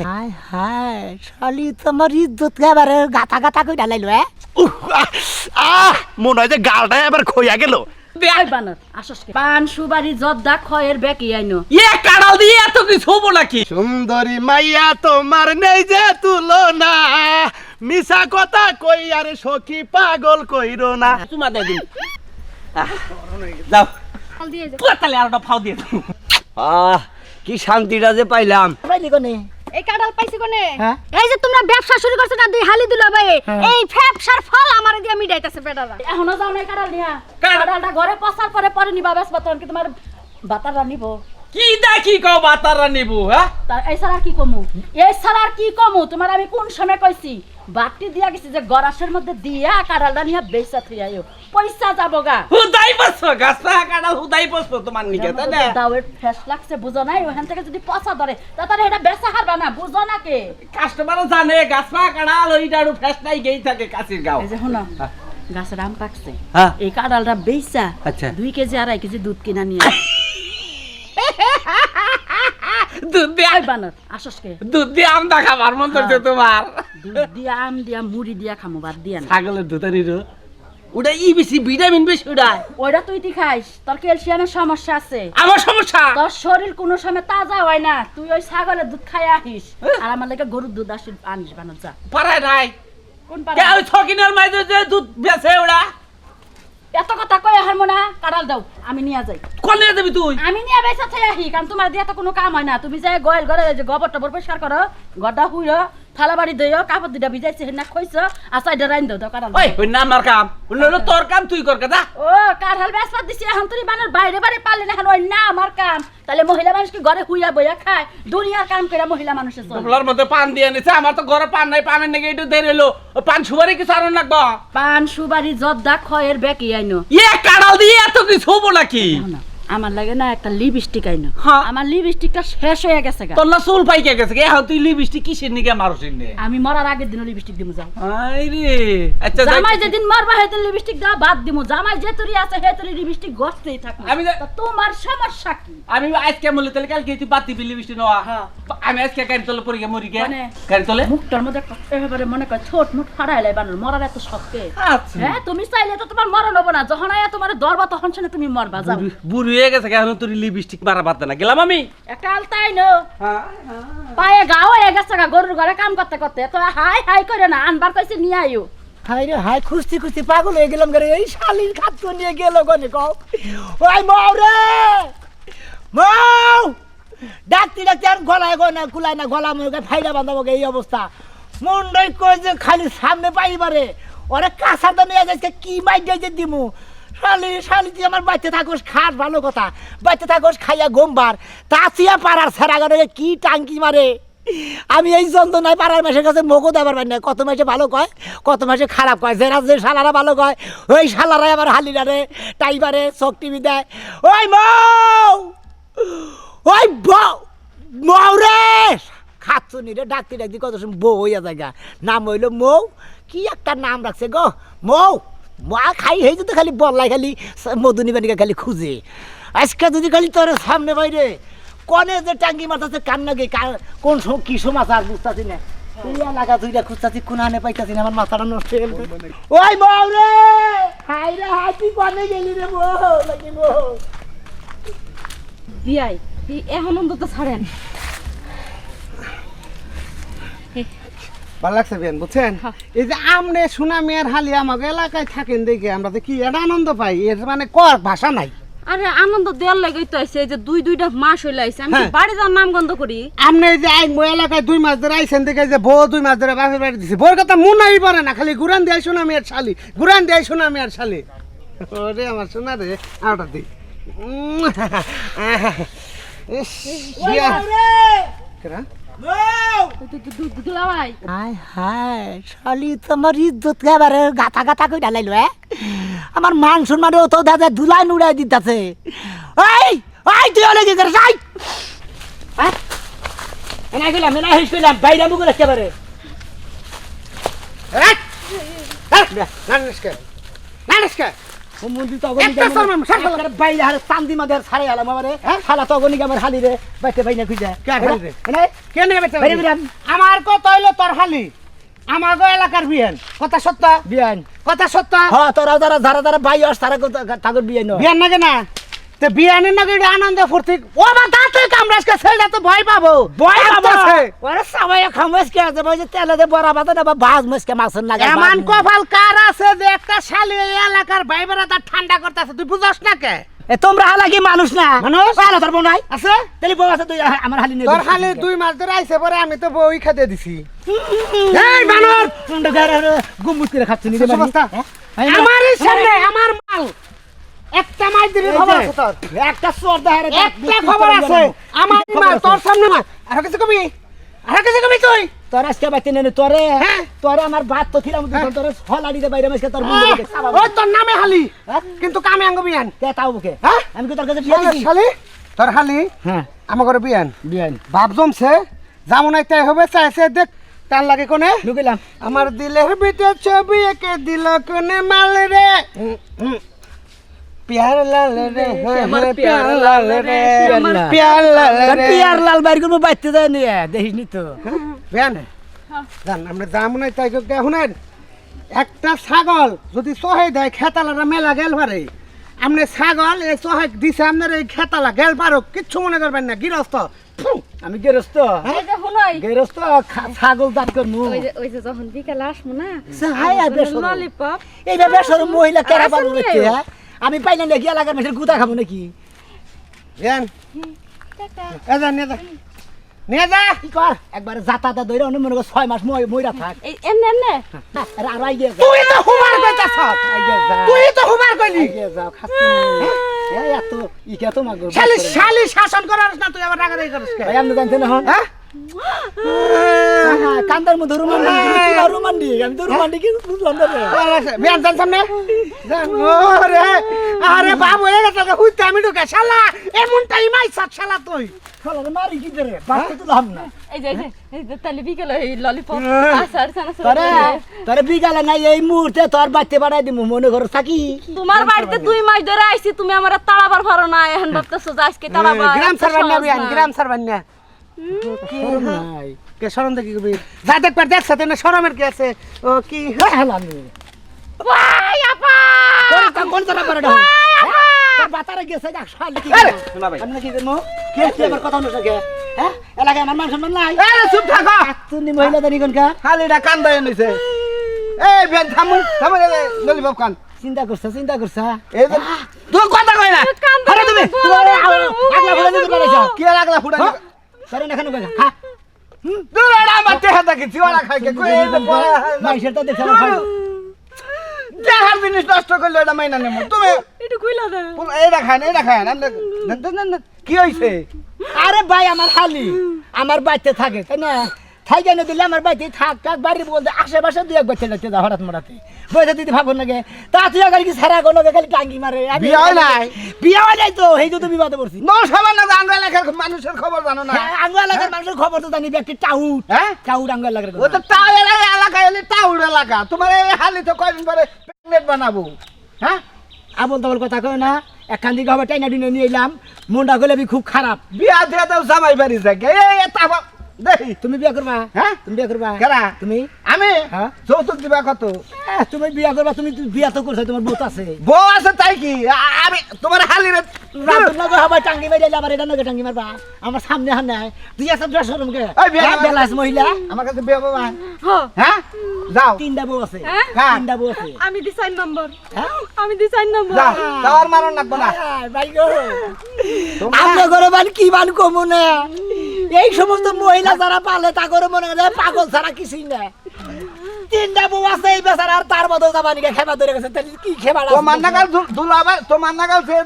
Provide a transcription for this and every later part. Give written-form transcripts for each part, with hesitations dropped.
হায় হায় শালি তোমার ইজ্জত এবারে গাথা গাথা কই ডালাইলো মনে হয় যে গালটা এবার খইয়া গেল। বেআই বানর আসসকে পান সুবারি জর্দা খয়ের বেকি আইনো কাড়াল দিয়ে এত কিছু হবো নাকি? সুন্দরী মাইয়া তোমার নেই যে তুলনা, মিছা কথা কই আর সখী পাগল কইরো না। চুমা দে দিন যাও তাহলে আরোটা ফাও দিয়ে দাও। কি শান্তিটা যে পাইলাম। পাইলি কোনে এই কাঁঠাল পাইছি কোনে? হ্যাঁ? এই যে তোমরা ব্যবসা শুরু করছো না দুই হালি দিল ভাই এই ব্যবসার ফল আমারে দিয়া মিটাইতেছে বেটারা। এখনো যাও না কাঁঠাল নিয়া, কাঁঠালটা ঘরে পচার পরে পরে নিবা বেশ তখন কি তোমার বাতারা নিব? কি দেখি কও বাতারা নিব? হ্যাঁ এই ছাড়া আর কি কমু? এই ছাড়া আর কি কমু? তোমার আমি কোন সময় কইছি বাটি দিয়া গেছি যে গরাসের মধ্যে দিয়া কাঁঠালটা নিয়া বেচা থই আইও, পয়সা যাবো গা। হুদাই বসছো গাছা কাঁঠাল হুদাই বসছো তোমার নিকে তাই না? দাওয়ের ফ্রেশ লাগছে বুঝো নাই? ওখান থেকে যদি পচা ধরে তাহলে এটা বেচা হারবা না, বুঝো না কে? কাস্টমার জানে গাছা কাঁঠাল ওইটারও ফ্রেশ নাই গেই থাকে কাছির গাও। এই যে শোনো গাছের আম পাকছে, হ্যাঁ। এই কাঁঠালটা বেচা আচ্ছা। 2 কেজি 2.5 কেজি দুধ কিনা নিয়ে দুধ দিয়ে আই বানর আসসকে দুধ দিয়ে আম দা খাবার মন করছে তোমার। দুধ দিয়া আম দিয়া মুড়ি দিয়া খামো, বাদ দিয়া না। ছাগলের দুধারির ওটা বেশি ভিটামিন বেশি ওটাই। ওইটা তুই খাইস, তোর ক্যালসিয়ামের সমস্যা আছে, আমার সমস্যা। তোর শরীর কোনো সময় তাজা হয় না, তুই ওই ছাগলের দুধ খাই আহিস আর আমার লাগে গরুর দুধ আনিস বানর যা। পারায় নাই কোন কে পাড়া? ওই ছকিনের মাঝে যে দুধ বেচে ওরা এত কথা কই হারমো না, কাঁঠাল দাও আমি নিয়ে যাই। কোনে দেবি তুই? আমি নিয়ে বেচা থাই আহি, কারণ তোমার দিয়া তো কোনো কাম হয় না। তুমি যে গোয়াল ঘরে যে গোবর টবর পরিষ্কার করো, গড্ডা হুইরো, থালা বাড়ি দইও, কাপড় দুটা ভিজাইছে হেনা খইছো, আচ্ছা এটা রাইন দাও কাঁঠাল। ওই ওই না আমার কাম, অন্য তোর কাম তুই কর যা। ও কাঁঠাল বেচা দিছি, এখন তুই বানর বাইরে বাইরে পারলি না, এখন ওই না আমার কাম। তাহলে মহিলা মানুষ কি ঘরে হুইয়া বইয়া খায়? দুনিয়ার কাম করে মহিলা মানুষের চলে। তোলার মধ্যে পান দিয়ে নিছে, আমার তো ঘরে পান নাই, পানের নাকি একটু দেরি হলো। পান সুপারি কি সারন লাগবো? পান সুবারি জর্দা খয়ের বেকি আইনো কাঁড়াল দিয়ে এত কিছু হবো নাকি? আমার লাগে না একটা লিপস্টিক আইনো। হ্যাঁ। আমার লিপস্টিকটা শেষ হয়ে গেছে গা। তোর না চুল পাইকে গেছে এখন তুই লিপস্টিক কিসের নিকে মারছিস নে? আমি মরার আগের দিনও লিপস্টিক দিমু যাও। আই রে আচ্ছা জামাই যেদিন মরবা সেদিন লিপস্টিক দেওয়া বাদ দিমু। জামাই যে তুরি আছে হে তুরি লিপস্টিক গছতেই থাকবো। আমি যে- তা তোমার সমস্যা কি? আমি আজকে বলে তাহলে কালকে তুই বাদ দিবি লিপস্টিক নেওয়া। হ্যাঁ। আমি আজকে গাড়ি তোলে পড়ি গে মরি গে মানে? গাড়ি তোলে। মুখটার মধ্যে এবারে মনে কর ছোট মুখ ফাড়াই লাই বানর মরার এত শক্তে। আচ্ছা হ্যাঁ তুমি চাইলে তো তোমার মরণ হবো না, যখন আয়া তোমার ধরবা তখন শুনে তুমি মরবা যাও। বুড়ি হয়ে গেছে এখন তোর লিপস্টিক মারা বাদ না গেলাম আমি। একটা আলতাই নো পায়ে গাও হয়ে গেছে গা গরুর ঘরে কাম করতে করতে, তো হাই হাই করে না আনবার কইছে নিয়ে আইও। হাই রে হাই খুঁজতে খুঁজতে পাগল হয়ে গেলাম রে। এই শালির খাদ্য নিয়ে গেল গনে কও ওই মাও রে মাও ডাকতে ডাকতে আর গলায় গনা কুলায় না, গলা মুখে ফাইলা বাঁধাবো এই অবস্থা। মুন্ডই কই যে খালি সামনে পাইবারে ওরে কাঁচা তো নিয়ে যাচ্ছে কি মাই দিয়ে দিমু। শালি শালি তুই আমার বাচ্চা থাকোস খাস ভালো কথা, বাচ্চা থাকোস খাইয়া গোমবার তাছিয়া পাড়ার সেরা করে কি টাঙ্কি মারে। আমি এই যন্ত্রণায় পাড়ার মাসের কাছে মোকও দেবার পারি না। কত মাসে ভালো কয় কত মাসে খারাপ কয়, যেরা যে শালারা ভালো কয় ওই শালারাই আবার হালিরারে টাইবারে চোখ টিভি দেয়। ওই মৌ ওই মৌ রে খাচ্ছনি রে ডাকতে ডাকতে কত সময় বউ হইয়া জায়গা নাম হইল মৌ, কি একটা নাম রাখছে গো মৌ। মা খাই হয়ে যেত খালি বললাই খালি মধুনি বানিকা খালি খুঁজে। আজকে যদি খালি তোর সামনে বাইরে কনে যে টাঙ্গি মারতেছে কান্নাকে কোন কি সমাচার বুঝতেছি না। তুই এলাকা তুইটা খুঁজতাছি কোনানে পাইতাছি না, আমার মাথাটা নষ্ট হয়ে গেল। ওই বউ রে হাই রে হাই তুই কনে গেলি রে বউ নাকি বউ বিয়াই এখন অন্তত ছাড়েন। ভালো লাগছে বেন বুঝছেন? এই যে আমনে সুনামি আর হালি আমাকে এলাকায় থাকেন দেখে আমরা তো কি একটা আনন্দ পাই, এর মানে কর ভাষা নাই। আরে আনন্দ দেওয়ার লাগেই তো আইছে, এই যে 2-2টা মাস হইলে আইছে, আমি হ্যাঁ। বাড়ি যাওয়ার নাম গন্ধ করি। আমনে এই যে এক এলাকায় 2 মাস ধরে আইছেন দেখে যে বউ 2 মাস ধরে বাপের বাড়ি দিছে, বউর কথা মনেই পড়ে না, খালি ঘুরান দিয়ে সুনামি আর শালি ঘুরান দিয়ে সুনামি আর শালি। ওরে আমার সোনা রে আউটা দি দুলাভাই হায় হায় শালি তোমার ইজ্জত এবারে গাথা গাথা কই ডালাইলো আমার মান সম্মান তো দাদা ধুলাই নুড়াই দিতেছে। এই এই তুই অনেক করে যাই এনা গেলাম এনা হিসেলাম বাইরে মুখ একেবারে নানস্কার নানস্কার ও মন্দির তো অগনি একটা শর্মা শালা বাইরে হারে চান্দি মাদের ছাড়ে আলাম আমারে শালা তো অগনি আমার হালি রে বাইতে বাইনা খুঁজে কে হালি রে? মানে কে নিয়ে বেচা বাইরে বিরান আমার কথা হইলো তোর হালি আমার এলাকার বিয়ান কথা সত্য বিয়ান কথা সত্য হ্যাঁ তোরা যারা যারা যারা ভাই আস তারা তাগর বিয়ান বিয়ান নাকি না তে বিয়ানের নাকি এটা আনন্দ ফুর্তি ও বা দাঁতে কামড়াসকে ছেলেটা তো ভয় পাবো বয় বাবা আছে। ওরে সবাই খামস কে আছে ভাই যে তেলে দে বড়া বাতা না ভাজ মস্কে মাছন লাগা এমন কপাল কার আছে যে একটা শালি এই এলাকার ভাই বেড়াটা ঠান্ডা করতেছে তুই বুঝস না কে এ তোমরা হালা কি মানুষ না মানুষ? ভালো তোর বউ নাই আছে তাহলে বউ আছে তুই আমার হালি নিয়ে তোর খালি 2 মাস ধরে আইছে পরে আমি তো বই খেতে দিছি এই বানর তোমরা গারে গুমুত করে খাচ্ছ নি রে বস্তা। আমারই সামনে আমার মাল একটা মাছ দিবি খবর আছে তোর একটা চোর দেখারে একটা খবর আছে আমার মাল তোর সামনে মাল আর কিছু কবি তুই তোর আজকে বাইতে নেনে তোরে হ্যাঁ। তোরে আমার ভাত তো খিলাম তোর ফলাড়ি দে বাইরে মাসকে তোর মুন্ডে দেখে ওই তোর নামে হালি হ্যাঁ? কিন্তু কামে আঙ্গ বিয়ান কে তাও বুকে হ্যাঁ? আমি কি তোর কাছে বিয়ে দিছি শালি তোর হালি হ্যাঁ আমার ঘরে বিয়ান বিয়ান বাপ জমছে যেমন একটা হবে চাইছে দেখ তার লাগে কোনে ঢুকিলাম আমার দিলের ভিতর ছবি এঁকে দিল কোনে মাল রে প্যার লাল রে প্যার লাল রে প্যার লাল রে পিয়ার লাল বাইর করবো বাইতে যায় নিয়ে দেখিস নি তো বেন জান আমরা যেমন তাই শুনেন একটা ছাগল যদি সহে দেয় খেতালাটা মেলা গেল পারে আপনি ছাগল এই সহে দিছে আপনার এই খেতালা গেল পারো কিচ্ছু মনে করবেন না গৃহস্থ ফু, আমি গেরস্ত এই যে শুনই গেরস্ত ছাগল দাঁত করমু ওই যে যখন বিকালে আসবো না হাই আর বেসর ললিপপ এই বেসর মহিলা কেরা আসেন পারবো রে। দেখতে হ্যাঁ আমি পাইলাম নাকি এলাকার মেয়ের গুদা খাবো নাকি বেন এজা নিয়ে যা কি কর একবারে যাতায়াত ধরে অন্য মনে কর 6 মাস মইরা থাক এই এমনে এমনে আরে আর আইগে যা তুই তো হুমার কইতাছ আইগে যা তুই তো হুমার কইলি আইগে যা খাসি এই এত ইকে তো মাগো শালি শালি শাসন করাস না তুই আবার রাগারাগি করিস কে ভাই আপনি জানতেন না হন হ্যাঁ কান্দার মধ্যে রোমান্টিক আমি তো রোমান্টিক বুঝলাম না রে বিয়ান জান সামনে ওরে আরে বাবু এ গেছে হুইতে আমি ঢুকে শালা এমন টাইম আইছাত শালা তুই শালা মারি কি করে বাচ্চা তো লাভ না এই যে তাহলে বিকালে এই ললিপপ আসার তোরে বিকালে নাই এই মুহূর্তে তোর বাচ্চা বাড়াই দিমু মনে করো থাকি তোমার বাড়িতে 2 মাস ধরে আইছি তুমি আমার তাড়াবার পারো না এখন ভাবতেছো যে আজকে তাড়াবা গ্রাম সারবান্না বিয়ান গ্রাম সারবান্না নাই কে শরম দেখি কবি যা দেখবার দেখছ তেনে শরমের কি আছে ও কি হেলাম ওই আপা তোর তা কোন তোরা করে দাও তোর বাতারে গেছে দেখ শালি কি আরে, শোনা ভাই আমি কি করব কে কি আমার কথা শুনছ কে হ্যাঁ এলাকায় আমার মান সম্মান নাই আরে চুপ থাকো তুমি মহিলা দানি কোন কা খালিটা কান দেয় নিছে এই বিয়ান থামুন থামুন ললিপপ কান চিন্তা করছা এই যে তুই কথা কই না আরে তুমি আগলা বলে দিতে পারছো কি লাগলা ফুড়া সরে না কেন কইছা খা তুই এডা মাতে হাতা কি চিওড়া খাই কে কই এই যে পড়া মাইশের তো দেখছ দেহার জিনিস নষ্ট করলে এটা মাইনা নেব তুমি একটু কইলা না এইটা খান কি হইছে আরে ভাই আমার খালি আমার বাড়িতে থাকে তাই না থাইকে না দিলে আমার বাড়িতে থাক থাক বাড়ি বলতে আশেপাশে দুই এক বাচ্চা যাচ্ছে যা হঠাৎ মরাতে বইতে দিদি ভাবো নাকি তা তুই আগে কি সারা কোনো খালি টাঙ্গি মারে বিয়া হয় নাই? বিয়া হয় নাই তো এই তো বিবাদে পড়ছি ন সামান্য আঙ্গা এলাকার মানুষের খবর জানো না আঙ্গুয়া লাগার মানুষের খবর তো জানি ব্যক্তি টাউট হ্যাঁ টাউট আঙ্গুয়া লাগার ও তো টাউ এলাকা এলে টাউর এলাকা তোমার এই হালি তো কয়দিন পরে প্যাকেট বানাবো হ্যাঁ আবল তাবল কথা কয় না একখান দিকে হবে টাইনা ডিনে নিয়ে এলাম মনটা গেলে খুব খারাপ বিয়া দিয়ে দাও জামাই বাড়ি যাকে এই তাবা দেখি তুমি বিয়া করবা হ্যাঁ তুমি বিয়া করবা কেরা তুমি আমি হ্যাঁ? যৌতুক দিবা কত তুমি বিয়া করবা তুমি বিয়া তো করছো তোমার বোত আছে বউ আছে তাই কি আমি তোমার হালিরে রাতুর লগে হবে টাঙ্গি মেরে আবার এটা নগে টাঙ্গি মারবা আমার সামনে হান নাই তুই এসব ড্রেস শোরুম কে এই বিয়া করবা। বেলাস মহিলা আমার কাছে বিয়া বাবা হ্যাঁ হ্যাঁ যাও তিনটা বউ আছে হ্যাঁ? হ্যাঁ। তিনটা বউ আছে আমি দি 4 নম্বর হ্যাঁ? আমি দি 4 নম্বর যাও তাওয়ার মারণ লাগবে না ভাই গো আমরা ঘরে বান কি বান কমু না এই সমস্ত মহিলা যারা পালে তা করে মনে করে পাগল ছাড়া কিছুই না তিনটা বউ আছে এই বেচারা আর তার মতো জামানিকে খেবা ধরে গেছে তাহলে কি খেবা তোমার নাগাল দুলাভাই তোমার নাগাল যে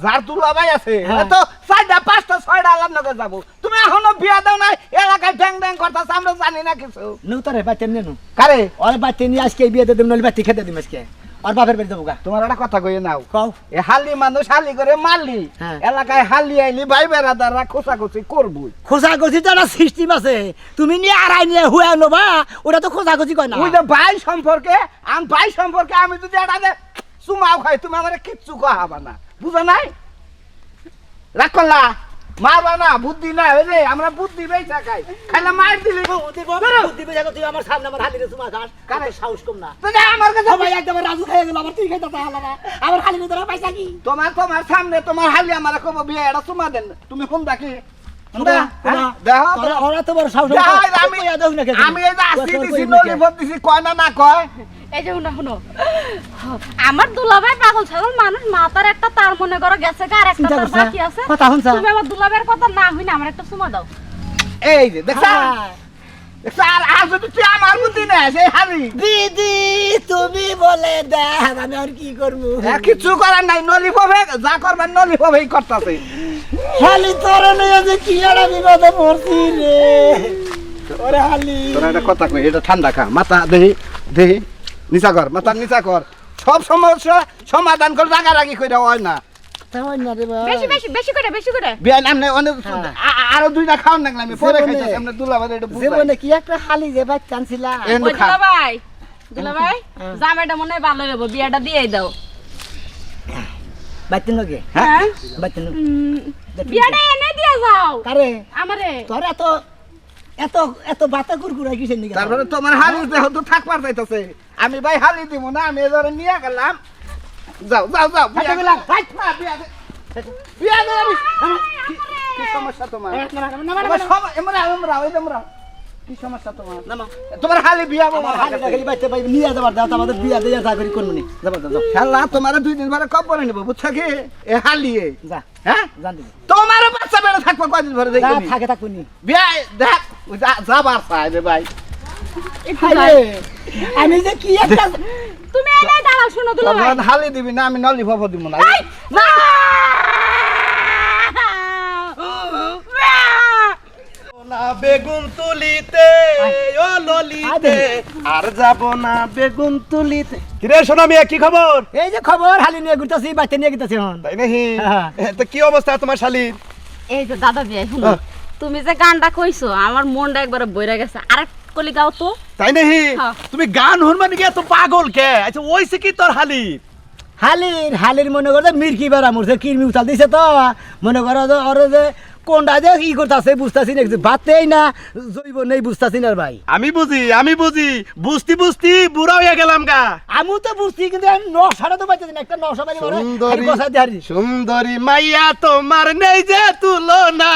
যার দুলাভাই আছে হ্যাঁ। তো 4টা 5টা 6টা আলাম নগর যাব তুমি এখনো বিয়া দাও নাই এলাকায় ড্যাং ড্যাং করতাছ আমরা জানি না কিছু নৌতারে বাচ্চা নিয়ে নো কারে ওর বাচ্চা নিয়ে আজকে বিয়ে দিয়ে দেব নইলে বাচ্চা খেতে দিম আজকে আর বাপের বাড়ি দেবো গা তোমার একটা কথা কইয়ে নাও কও এ হালি মানুষ হালি করে মারলি হ্যাঁ। এলাকায় হালি আইলি ভাই বেড়াদাররা খোঁচাখুচি করবই খোঁজাখুঁজি তো একটা সিস্টেম আছে তুমি নিয়ে আড়াই নিয়ে হুয়া নেবা ওটা তো খোঁজাখুঁজি কয় না ওই যে ভাই সম্পর্কে আমি ভাই সম্পর্কে আমি যদি এটা চুমাও খাই তুমি আমার কিচ্ছু কহাবা না বুঝো নাই রাগ করলা মারবা না বুদ্ধি না ওই রে আমরা বুদ্ধি বেচা খাই খাইলা মার দিলি বুদ্ধি বেজা তুই আমার সামনে আমার হালিরে চুমা খাস কারে সাহস কম না তো যা আমার কাছে সবাই একদম রাজু খাইয়ে গেল আমার তুই খাইতে তাহলে না আমার খালি তোরা পয়সা কি তোমার সামনে তোমার হালি আমার কব বিয়ে এটা চুমা দেন তুমি ফোন দেখি ওরা তো বড় সাহস আমি এই যে আসি দিছি ললিপপ দিছি কয় না না কয় এই যে শুনো আমার দুলাভাই পাগল ছাগল মানুষ মাথার একটা তার মনে করো গেছে আর একটা তার বাকি আছে কথা শুনছা তুমি আমার দুলাভাইয়ের কথা না হইনা আমার একটা চুমা দাও এই যে দেখছা স্যার আজ তুই আমার বুদ্ধি না সেই হালি দিদি তুমি বলে দেখ আমি আর কি করবো কিছু করার নাই ললিপপে যা করবেন ললিপপেই করতেছে খালি তোর নিয়ে যে কি আর বিপদে পড়ছি রে ওরে হালি তোরা একটা কথা কই এটা ঠান্ডা খা মাথা দেহি নিচা কর মাথা নিচা কর সব সমস্যা সমাধান করে রাগারাগি কইরা হয় না তাই না রে বাবা বেশি করে বিয়ান আমনে অনেক আরো দুইটা খাওয়ান লাগলাম আমি পরে খাইতাছি আমরা দুলাভাই এটা বুঝাই জীবনে কি একটা হালি যে বাচ্চা আনছিলা এন্ড ওই খা দুলাভাই জামাইটা মনে হয় ভালো হইব বিয়াটা দিয়েই দাও বাচ্চা নগে হ্যাঁ বাচ্চা নগে বিয়াটা এনে দিয়ে যাও কারে আমারে তোর এত এত এত বাতা কুরকুরা কিসের নিকে তারপরে তোমার হালি দেহ তো থাকবার চাইতাছে আমি ভাই হালি দিব না আমি এবারে নিয়ে গেলাম যাও হাঁটে গেলাম, হাঁট। বিয়া দে কি সমস্যা তোমার কি সমস্যা তোমার তোমার হালি বিয়া বাবা হালিটা খালি বাচ্চা পাইবে নিয়ে যাবার দাও আমাদের বিয়া দিয়ে যা করি করবো নি যাবার দাও খেলা তোমার 2 দিন পরে কব করে নিব বুঝছো কি এ হালিয়ে যা হ্যাঁ জান দিবি তোমার বাচ্চা বেড়ে থাকবো কয়দিন ধরে যা দেখি থাকে থাকবো নি বিয়া দেখ যাবার চাই রে ভাই হাইরে, আমি যে কি একটা তুমি এনে দাঁড়াও শুনো দুলাভাই তোমার হালি দিবি না আমি নলি ভাব দিব না না বেগুন তুলিতে ও ললিতে আর যাব না বেগুন তুলিতে কিরে সোনা মিয়া কি খবর এই যে খবর হালি নিয়ে ঘুরতেছি বাচ্চা নিয়ে ঘুরতেছি এখন তাই নাকি হ্যাঁ। তো কি অবস্থা তোমার শালীর এই যে দাদা বিয়াই শুনো তুমি যে গানটা কইছো আমার মনটা একবার বইরা গেছে আরেক কলি গাও তো তাই নাকি হ্যাঁ। তুমি গান হরমান গিয়ে এত পাগল কে আচ্ছা ওইসে কি তোর হালির হালির মনে করো মির্কি বেড়া মরছে কিরমি উচাল দিছে তো মনে করো যে ওর যে কোনটা যে ই করতেছে বুঝতেছি না বাতেই না জৈব নেই বুঝতেছি না ভাই আমি বুঝি বুঝতি বুড়া হয়ে গেলাম গা আমি তো বুঝছি কিন্তু আমি নশাটা তো পাইতেছি না একটা নশা বাড়ি সুন্দরী মাইয়া তোমার নেই যে তুলনা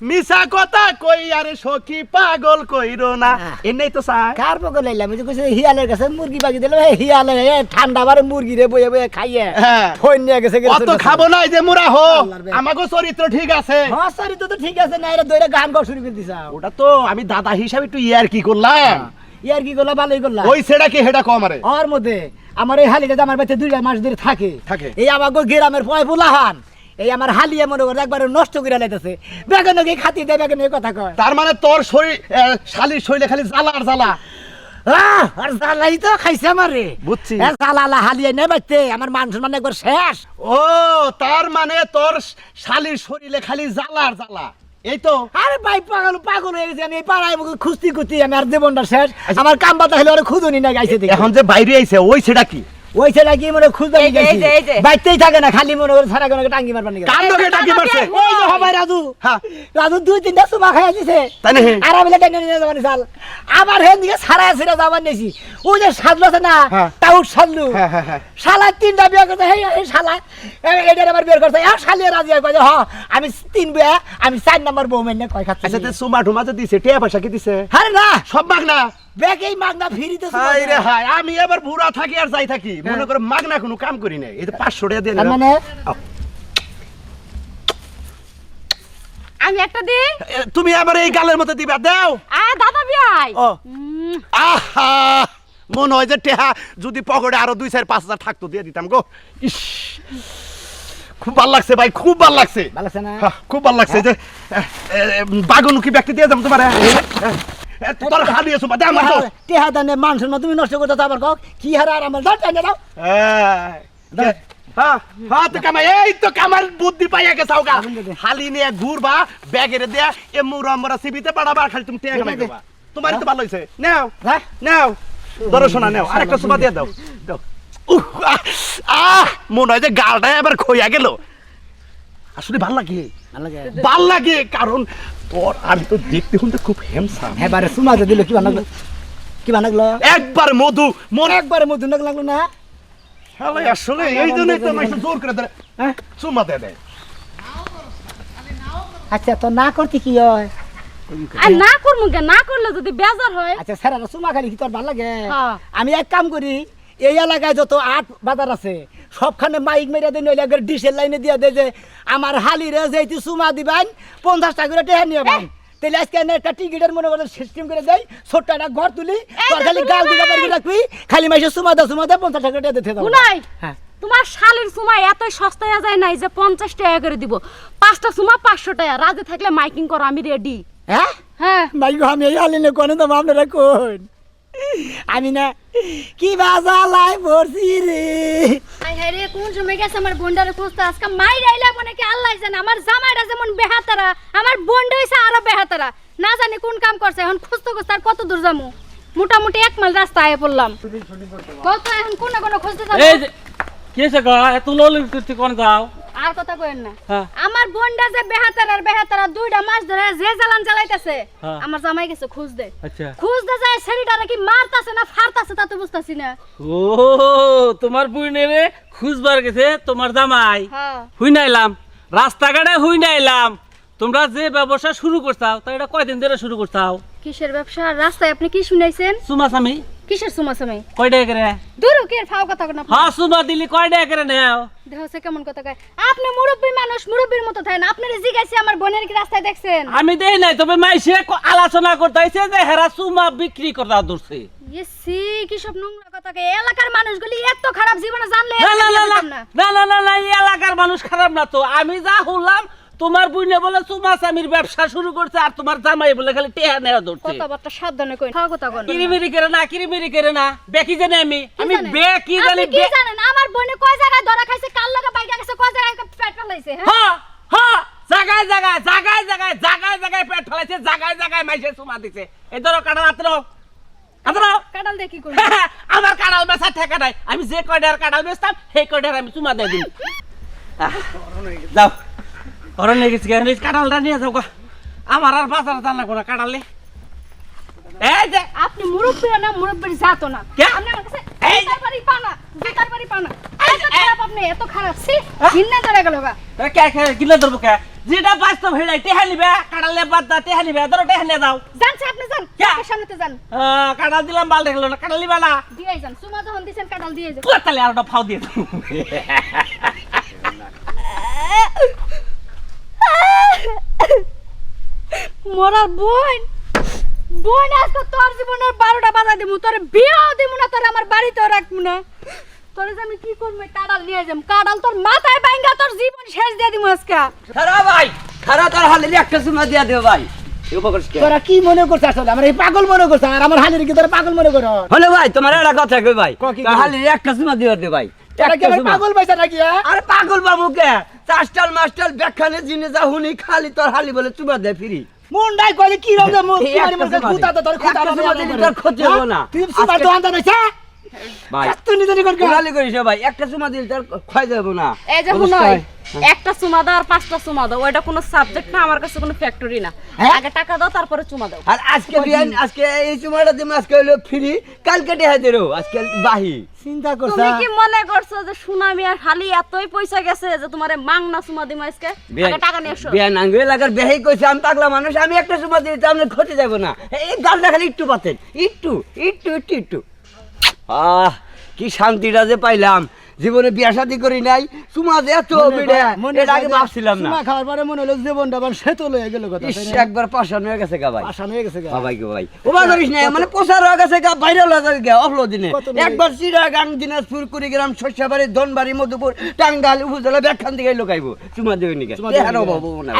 মিছা কথা কই আরে সখী পাগল কইরো না এনেই তো চাই কার পকে লাইলাম যে কইছে হিয়ালের কাছে মুরগি বাকি দিল হিয়ালে ঠান্ডা বারে মুরগি রে বয়ে বয়ে খাইয়ে হ্যাঁ। ফোন নিয়ে গেছে অত খাবো না এই যে মুরা হো আল্লাহর বে। আমাগো চরিত্র ঠিক আছে হ্যাঁ সরি তো ঠিক আছে না এরা দইরা গান গাওয়া শুরু করে দিছ ওটা তো আমি দাদা হিসাবে একটু ইয়ার কি করলাম ইয়ার কি করলা ভালোই করলা ওই সেটা কি হেডা কম আরে ওর মধ্যে আমার এই হালিটা আমার বাচ্চা 2 মাস ধরে থাকে থাকে। এই আমাগো গ্রামের পয় বুলাহান এই আমার হালিয়া মনে করে একবার নষ্ট করে লাইতেছে বেগন কি খাতি দে বেগন এই কথা কয় তার মানে তোর শরীর শালির শরীরে খালি জ্বালা আর জ্বালা আর জ্বালাই তো খাইছে আমারে বুঝছি। জ্বালা হালিয়া নেই বাচ্চে আমার মান সম্মান একবার শেষ ও তার মানে তোর শালির শরীরে খালি জ্বালা আর জ্বালা এই তো আরে ভাই পাগল হয়ে গেছে আমি এই পাড়ায় খুঁজতি আমি আর জীবনটা শেষ আমার কাম বাতা হলে ওরা খুঁজুনি না গাইছে দেখি এখন যে বাইরে আইছে ওই সেটা কি ওই ছেলে কি মনে খুঁজতে এই যে, এই যে, এই যে। বাইতেই থাকে না খালি মনে করে সারা কোনো টাঙ্গি মারবানি কার লোকে টাকি মারছে ওই যে হবাই রাজু হ্যাঁ। রাজু 2-3টা সুমা খাইয়া দিছে তাই নাকি? আর আমি টেনে নিয়ে যাবানি চাল আবার হেন দিকে সারা ছিড়ে যাবার নিয়েছি ওই যে সাদলু আছে না হ্যাঁ। তাউট সাদলু হ্যাঁ, হ্যাঁ, হ্যাঁ। শালা 3টা বিয়ে করতে এই শালা এটার আবার বিয়ে করতে আর শালিয়া রাজি কয় যে আমি 3 বিয়ে আমি 4 নাম্বার বউ মেনে কয় খাচ্ছি আচ্ছা তে সুমা ঠুমা যে দিছে টিয়া পয়সা কি দিছে আরে না সব মাগনা ব্যাগেই মাগনা ফ্রিতে হাই রে হাই আমি এবার বুড়া থাকি আর যাই থাকি মনে করে মাগনা কোনো কাম করি না এই যে 500 টাকা দিয়ে নিলাম। মানে আমি একটা দি তুমি আবার এই গালের মধ্যে দিবা দাও দাদা বিয়াই ও আহা মনে হয় যে টেহা যদি পকেটে আরো 2-4-5 হাজার থাকতো দিয়ে দিতাম গো ইস খুব ভালো লাগছে ভাই খুব ভালো লাগছে ভালো আছে না হ্যাঁ, খুব ভালো লাগছে যে বাগুন কি ব্যক্তি দিয়ে যাম তোমার তোর হারিয়েছো বা দাম তো টেহা দানে মানুষের মতো তুমি নষ্ট করতে আবার কক কি হারা আর আমার দাও টানে দাও হ্যাঁ হ্যাঁ তো কামাই এই তো কামার বুদ্ধি পাইয়া গেছে ওগা হালি নিয়ে ঘুরবা ব্যাগের দেয়া এ মুরামরা সিবিতে পাড়াবা খালি তুমি টেয়া কামাই করবা তোমারই তো ভালো হইছে নাও হ্যাঁ নাও ধরো শোনা নাও আরেকটা সুমা দিয়ে দাও দাও মনে হয় যে গালটা এবার খইয়া গেল। আসলে ভাল লাগে, ভাল লাগে, কারণ তোর আমি তো দেখতে শুনতে খুব হ্যান্ডসাম। এবারে সুমা যে দিল কি বানাগলো, কি বানাগলো? একবার মধু মনে একবারে মধু লাগলো না? শালা আসলে এই জন্যই তো মাইসে জোর করে দেয়, হ্যাঁ চুমা দেয়। আচ্ছা তো না করতে কি হয়? আর না করমু কে, না করলে যদি বেজার হয়। আচ্ছা স্যার সুমা খালি কি তোর ভালো লাগে? হ্যাঁ। আমি এক কাম করি, এই এলাকায় যত আট বাজার আছে সবখানে মাইক মেরে দেয়, নইলে একবার ডিশের লাইনে দিয়ে দেয় যে আমার হালিরে যেহেতু সুমা দিবেন 50 টাকা করে টেহা নিয়ে যাবেন। তাহলে আজকে একটা টিকিটের মনে করে সিস্টেম করে দেয়, ছোট্ট একটা ঘর তুলি, তোর খালি গাল দিকে বের রাখবি, খালি মাইসে সুমা দে 50 টাকা টেহা দিতে দাও। শুনাই, হ্যাঁ তোমার শালের সুমা এত সস্তায় যায় নাই যে 50 টাকা করে দিব। 5টা সুমা 500 টাকা। রাজে থাকলে মাইকিং করো, আমি রেডি। হ্যাঁ হ্যাঁ মাইক আমি এই হালিনে কোনে তো আপনারা কোন আমি না কি বাজা লাই পড়ছি রে। আই হায় রে, কোন সময় গেছে আমার বোনটারে খুঁজতে। আজকে মাই রাইলা মনে কি আল্লাহ জানে। আমার জামাইটা যেমন বেহাতারা, আমার বোনটা হইছে আরো বেহাতারা। না জানি কোন কাম করছে। এখন খুঁজতে খুঁজতে আর কত দূর যামু? মোটামুটি 1 মাইল রাস্তা আয়ে পড়লাম। কত এখন কোন না কোন খুঁজতে যাবো। এই যে কি হইছে গো, এত ললি তুই কোন যাও? আর কথা কইেন না। হ্যাঁ। আমার বোনটা যে বেহাতারা 2টা মাস ধরে যে জ্বালান জ্বালাইতেছে, হ্যাঁ। আমার জামাই গেছে খুঁজতে। আচ্ছা। খুঁজতে যায় ছেলেটারে কি মারতাছে না ফারতাছে তা তো বুঝতাছি না। ও তোমার বুইনেরে খুঁজবার গেছে তোমার জামাই। হ্যাঁ হুই নাইলাম, রাস্তাঘাটে হুই নাইলাম। তোমরা যে ব্যবসা শুরু করছাও তা এটা কয়দিন ধরে শুরু করছাও? কিসের ব্যবসা? রাস্তায় আপনি কি শুনাইছেন? সুমাসামি কিসের সুমাসামি? কয় টাকা করে? দূর কি ফাও কথা কোন? হ্যাঁ সুমা দিলি কয় টাকা করে নেও? দেখছে কেমন কথা কয়। আপনি মুরব্বী মানুষ, মুরব্বীর মতো থাকেন। আপনারে জিজ্ঞাসি আমার বোনের কি রাস্তায় দেখছেন? আমি দেই নাই, তবে মাইসে আলোচনা করতেছে যে হেরা সুমা বিক্রি করতে ধরছে। ইসি কি সব নোংরা কথা কয়। এলাকার মানুষগুলি এত খারাপ, জীবনে জানলে না না না না না। না না না না, এই এলাকার মানুষ খারাপ না তো। আমি যা শুনলাম তোমার বুইনে বলে সুমা স্বামীর ব্যবসা শুরু করছে, আর তোমার জামাই বলে খালি টেহা নেওয়া ধরছে। কথাবার্তা সাবধানে কই। খাওয়া কথা কন। কিরিমিরি করে না, কিরিমিরি করে না। বেকি জানি আমি জানেন? বেকি জানি। আপনি কি জানেন আমার বোনে কয় জায়গায় ধরা খাইছে, কার লগে বাইকা গেছে, কয় জায়গায় পেট ফেলাইছে? হ্যাঁ হ্যাঁ হ্যাঁ, জায়গায় জায়গায় জায়গায় জায়গায় জায়গায় জায়গায় পেট ফেলাইছে, জায়গায় জায়গায় মাইসে সুমা দিছে। এই ধরো কাটা রাত্র কাটাল দেখি কই। আমার কাঁড়াল বেচা ঠেকা নাই। আমি যে কয়টার কাঁড়াল বেচতাম সেই কয়টার আমি চুমা দিয়ে দিই। যাও অরণ্য গেছি, কাঁড়ালটা নিয়ে যাও গো। আমার আর বাজারে জানা কোনো কাঁড়ালে। এই যে আপনি মুরব্বী না, মুরব্বীর জাতো না। কে? আপনি আমার কাছে এই জুতার বাড়ি পানা, জুতার বাড়ি পানা। এত খারাপ আপনি, এত খারাপ। সি ঘিন্না ধরে গেল গা। কিলো ধরবো কে? যেটা বাস্তব হয়ে যায় টেহা নিবে, কাঁড়ালে বাদ দা টেহা নিবে, ধরো টেহা নিয়ে যাও। জানছে আপনি যান, কে? আপনার সামনেতে যান। কাঁড়াল দিলাম, বাল দেখলো না, কাঁড়াল নিবে না। দিয়ে যান, সুমা যখন দিছেন কাটাল দিয়ে যান। তাহলে আর ওটা ফাও দিয়ে দাও। মোরার বোন, বোন আজকে তোর জীবনের 12টা বাজা দিমু, তোর বিয়েও দিমু না, তোর আমার বাড়িতেও রাখবো না। তোরে যে আমি কি করবো, কাটাল নিয়ে যাম। কাটাল তোর মাথায় বাইঙ্গা তোর জীবন শেষ দিয়ে দিমু আজকে। খারা ভাই, খারা তোর হালিলে একটা সুমা দিয়া দেও ভাই। তোরা কি মনে করছিস আসলে? আমার এই পাগল মনে করছ, আর আমার হালির কি তোরা পাগল মনে করো? হলো ভাই, তোমার একটা কথা কই ভাই, কি তোর হালিলে একটা সুমা দিয়া দে ভাই। তোরা কি একটা আমার সুমা। পাগল পাইছা নাকি? হ্যাঁ? আরে পাগল বাবু কে? চাষটাল মাস্টাল ব্যাখ্যানে জিনে যা হুনি, খালি তোর হালি বলে চুমা দে ফ্রি। মুন্ডাই কইলে কি রকম যে মুখ এই তোমার একটা মুখে সুমা গুতা তো তোর দে। খুঁতা একটা হবে সুমা আমার দিলে উপরে। তোর ক্ষতি হবো না। তুই সুমা তো আনতে নাইছা ভাই কত নিজে কর গালি করিস না ভাই, একটা সুমা দিলে তোর ক্ষয় যাবো না। এই যে বুঝছ? শুনই, একটা চুমা দাও আর 5টা চুমা দাও, ওইটা কোনো সাবজেক্ট না, আমার কাছে কোনো ফ্যাক্টরি না। হ্যাঁ? আগে টাকা দাও তারপরে চুমা দাও। আর আজকে বিয়ান, আজকে এই চুমাটা দিম, আজকে হলো ফ্রি, কালকে দেয়া দেরো, আজকে বাহি। চিন্তা করছ? তুমি কি মনে করছো যে সুনামি আর খালি এতই পয়সা গেছে যে তোমারে মাংনা চুমা দিমু আজকে? আগে টাকা নিয়ে এসো। বিয়ান আঙ্গুল লাগার বেহাই কইছে, আমি পাগলা মানুষ, আমি একটা চুমা দিলে তো আপনার ক্ষতি যাবো না। এই গালটা খালি একটু পাতেন, একটু একটু একটু একটু। কি শান্তিটা যে পাইলাম, জীবনে বিয়া শাদী করি নাই, চুমা যে এত বিড়ে, এটা আগে ভাবছিলাম না। সুমা খাওয়ার পরে মনে হলো জীবনটা আবার সেতো লয়ে গেল কথা। ইস, একবার পাশান হয়ে গেছে গা ভাই। আসান হয়ে গেছে গা। বাবাই গো ভাই, ওবা করিস না, মানে প্রচার হয়ে গেছে গা, ভাইরাল হয়ে গেছে গা অফলো দিনে। কত মিনিট? একবার চিড়াগাং, দিনাজপুর, কুড়িগ্রাম, শস্যাবাড়ি, ধনবাড়ি, মধুপুর, টাঙ্গাইল উপজেলা ব্যাখ্যান থেকে লোকাইবো চুমা দেবে নিকে।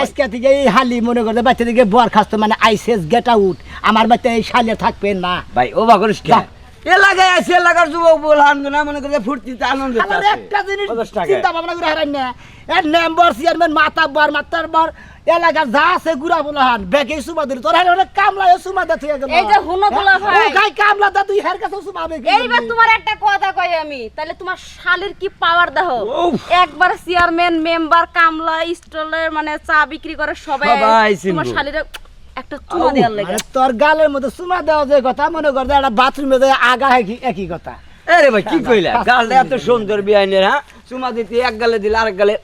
আজকে থেকে এই হালি মনে করতে বাচ্চা থেকে বর খাস্ত, মানে আইসেস গেট আউট, আমার বাচ্চা এই শালে থাকবে না। ভাই ওবা করিস কে? এলাকায় আছে এলাকার যুবক বলহান না মনে করে ফুর্তিতে আনন্দ আমার একটা জিনিস চিন্তা ভাবনা করে হারাই না এর মেম্বার চেয়ারম্যান মাতাব্বার এলাকা যা আছে গুড়া বলহান ব্যাগে সুমা দিল তোর হারে কামলা সুমা দা থেকে গেল এই যে হুনো দুলা ও ভাই গাই কামলা দা তুই হের কাছে সুমা হবে এইবার তোমার একটা কথা কই আমি তাহলে তোমার শালির কি পাওয়ার দেখো উফ। একবার চেয়ারম্যান মেম্বার কামলা স্টলের মানে চা বিক্রি করে সবাই সবাই চিনবো। তোমার শালির একটা চুমা দেওয়ার লাগে মানে তোর গালের মধ্যে সুমা দেওয়া যে কথা মনে কর একটা বাথরুমে যে আগা একই কথা আরে ভাই কি কইলা গালটা এত সুন্দর বিয়াইনের হ্যাঁ চুমা দিতে এক গালে দিলে আরেক গালে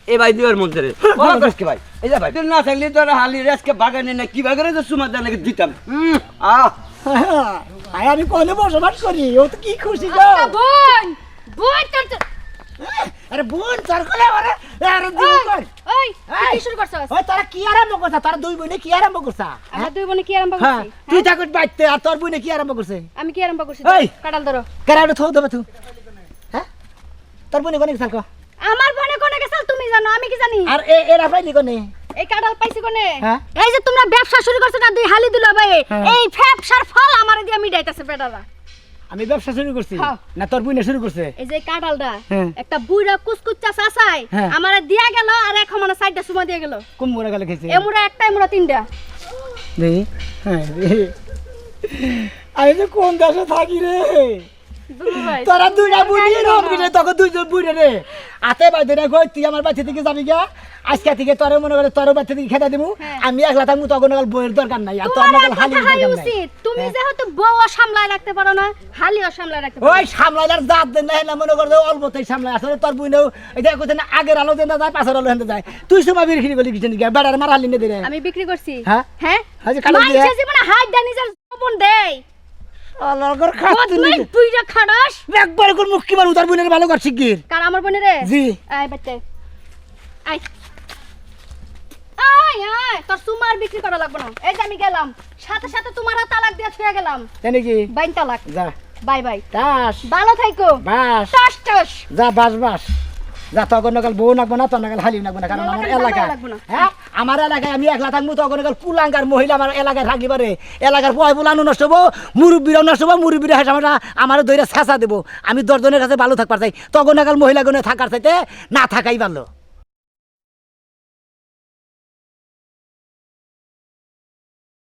এ ভাই দুয়ের মধ্যে রে বড় কষ্টকে ভাই এই যে ভাই তুই না থাকলে তোর হালি রেসকে বাগানে না কি বাগানে তো চুমা দেন নাকি দিতাম আহ আয় আমি কোনে বসবাস করি ও তো কি খুশি গো আচ্ছা, বোন বোন তোর আরে বোন তোর কোলে আরে আরে দিন কর ওই এই। কি শুরু করছস ওই তোরা কি আরম্ভ করছা তোরা দুই বোনে কি আরম্ভ করছা আমরা দুই বোনে কি আরম্ভ হ্যাঁ করছি তুই থাকুস বাইতে আর তোর বোনে কি আরম্ভ করছে আমি কি আরম্ভ করছি এই। কাটাল ধরো কেরাটা থো দেবে তুই হ্যাঁ তোর বোনে কোনে সালকো আমার বোনে কোনে গেছাল তুমি জানো আমি কি জানি আর এরা পাইলি কোনে এই কাটাল পাইছি কোনে হ্যাঁ। এই যে তোমরা ব্যবসা শুরু করছো না দুই হালি দুলা ভাই হ্যাঁ। এই ব্যবসার ফল আমারে দিয়া মিটাইতাছে বেটারা আমি ব্যবসা শুরু করছি হ্যাঁ। না তোর বোনে শুরু করছে এই যে কাটালটা হ্যাঁ। একটা বুইড়া কুচকুচ্চা চাচাই হ্যাঁ। আমারে দিয়া গেল আর এক মানে সাইডটা সুমা দিয়ে গেল কোন মোড়া গেলে খেয়েছে এমুরা একটা এমুরা তিনটা দেখি হ্যাঁ রে। আমি যে কোন দেশে থাকি রে দুলু ভাই তোরা দুইটা বুড়ি রম গিয়ে তোকে দুইজন বুড়ি রে আতে বাইতে রে কই তুই আমার বাচ্চা থেকে যাবি গা আজকে থেকে তোরে মনে করে তোর বাচ্চা থেকে খেতে দিমু হ্যাঁ। আমি একলা থাকবো তখন নাগাল বইয়ের দরকার নাই আর তোর তোমার নাগাল একটা হালি হালি দরকার নাই উচিত তুমি যেহেতু বউ সামলায় রাখতে পারো না হালিও সামলায় রাখতে পারো ওই সামলাইলার জাত দেন না মনে করে অল্পতেই সামলাই আসলে তোর বুইনেও এটা কইতে না আগের আলো দেন যায় পাশের আলো হেনতে যায় তুই সময় বিক্রি করলি কিছু নাকি বেড়ার মার হালি নে দে রে আমি বিক্রি করছি হ্যাঁ? হ্যাঁ আজ কাটাল দিয়ে? মানুষের জীবনে হাত দেয় নিজের জীবন দেয় অলগর খাতে তুই বুইড়া খাড়াস একবার কোন মুক্তি মার উতার বুইনের ভালো কর শিগগির কার আমার বোনে রে জি আয় বাচ্চা আয় আয় আয় তোর সুমার বিক্রি করা লাগবে না এই যে আমি গেলাম সাথে সাথে তোমার তালাক দিয়ে ছুঁয়ে গেলাম জানি কি বাইন তালাক যা বাই বাই টাস ভালো থাইকো বাস টাস টাস যা বাস বাস যা তখন নাগাল বউ নাকবো না তোর নাগাল হালি নাকবো না কারণ আমার নাগাল এলাকা লাগবো না। হ্যাঁ আমার এলাকায় আমি একলা থাকবো তখন নাগাল কুলাঙ্গার মহিলা আমার এলাকায় থাকলি পারে এলাকার পয় বুলানো নষ্ট হবো মুরব্বীরাও নষ্ট হবো মুরব্বীরা হাসা আমার দইরা ছেঁচা দেবো আমি 10 জনের কাছে ভালো থাকবার চাই তখন নাগাল মহিলা গনে থাকার চাইতে না থাকাই ভালো